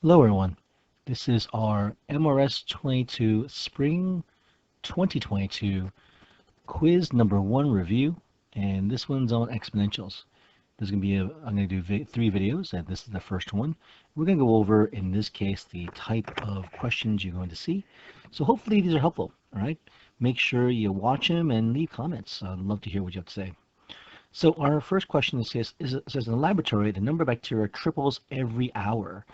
Hello everyone, this is our MRS22 Spring 2022 quiz number 1 review, and this one's on exponentials. There's going to be I'm going to do 3 videos, and this is the first one. We're going to go over, in this case, the type of questions you're going to see. So hopefully these are helpful, all right? Make sure you watch them and leave comments. I'd love to hear what you have to say. So our first question says in the laboratory, the number of bacteria triples every hour.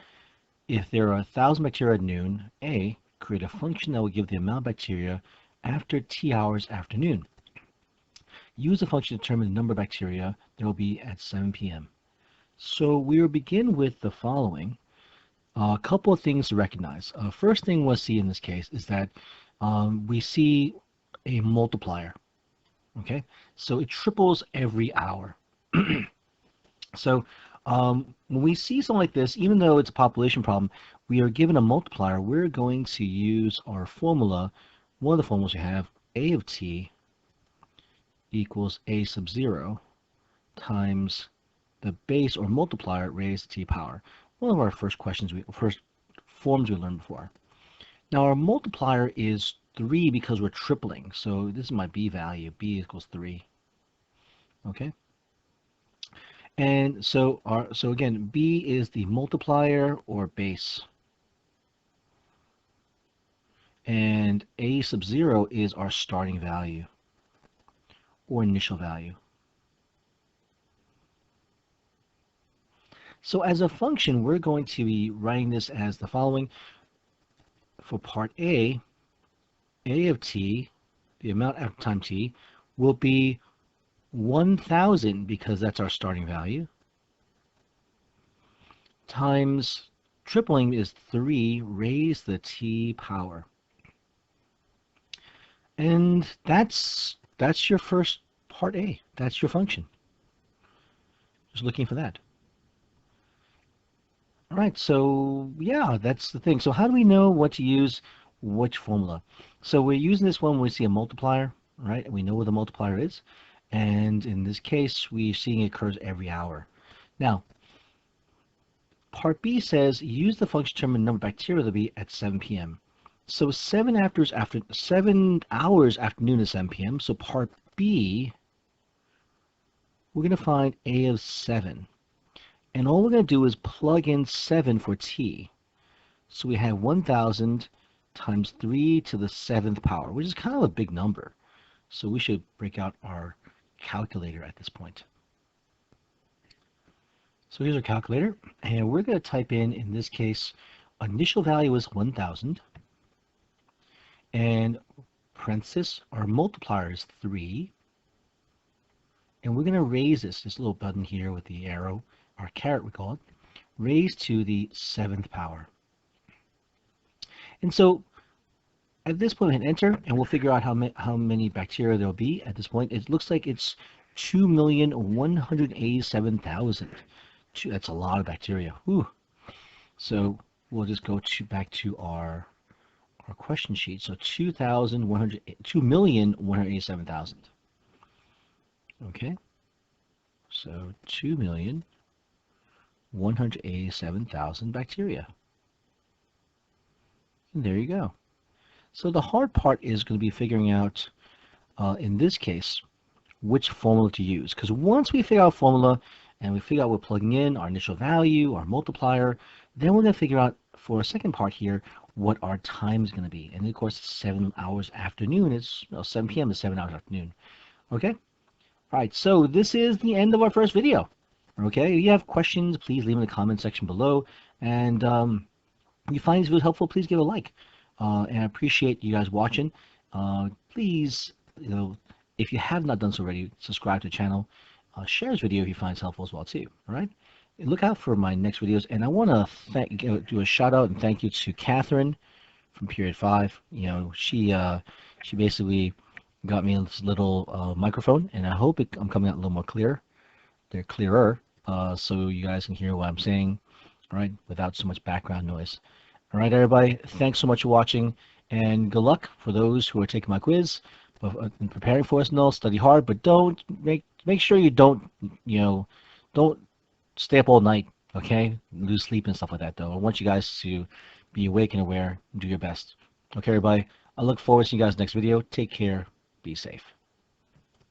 If there are 1,000 bacteria at noon, A, create a function that will give the amount of bacteria after T hours after noon. Use the function to determine the number of bacteria there will be at 7 p.m. So we will begin with the following. A couple of things to recognize. First thing we'll see in this case is that we see a multiplier. Okay, so it triples every hour. So when we see something like this, even though it's a population problem, we are given a multiplier. We're going to use our formula. One of the formulas we have, A of t equals A sub 0 times the base or multiplier raised to t power. One of our first forms we learned before. Now our multiplier is 3 because we're tripling. So this is my b value. B equals 3. Okay. And so again, b is the multiplier or base. And a sub 0 is our starting value or initial value. So as a function, we're going to be writing this as the following. For part A of t, the amount after time t, will be 1,000 because that's our starting value, times tripling is 3 raised to the t power. And that's your first part A. That's your function. Just looking for that. All right, so yeah, that's the thing. So how do we know what to use, which formula? So we're using this one when we see a multiplier, right? We know what the multiplier is. And in this case, we're seeing it occurs every hour. Now, part B says use the function to determine the number of bacteria there will be at 7 p.m. So 7 hours after noon is 7 p.m. So part B, we're going to find A of 7. And all we're going to do is plug in 7 for t. So we have 1,000 times 3 to the 7th power, which is kind of a big number. So we should break out our calculator at this point. So here's our calculator, and we're going to type in this case, initial value is 1,000, and parenthesis, our multiplier is 3, and we're going to raise this little button here with the arrow, our caret we call it, raised to the 7th power. And so at this point, we hit enter, and we'll figure out how many bacteria there'll be. At this point, it looks like it's 2,187,000. That's a lot of bacteria. Whew. So we'll just go back to our question sheet. So 2,187,000. Okay. So 2,187,000 bacteria. And there you go. So the hard part is going to be figuring out, in this case, which formula to use. Because once we figure out formula and we figure out we're plugging in our initial value, our multiplier, then we're going to figure out for a second part here what our time is going to be. And of course, 7 hours after noon is 7 p.m. is 7 hours after noon. Okay. All right. So this is the end of our first video. Okay. If you have questions, please leave them in the comment section below. And if you find this video helpful, please give a like. And I appreciate you guys watching. Please, if you have not done so already, subscribe to the channel. Share this video if you find it helpful as well too. All right. And look out for my next videos. And I want to do a shout out and thank you to Catherine from Period 5. She basically got me this little microphone, and I hope I'm coming out a little more clearer. They're clearer, so you guys can hear what I'm saying, all right, without so much background noise. All right, everybody, thanks so much for watching, and good luck for those who are taking my quiz and preparing for us. No, study hard, but don't make sure you don't stay up all night Okay, lose sleep and stuff like that though. I want you guys to be awake and aware and do your best. Okay, everybody. I look forward to seeing you guys next video. Take care. Be safe.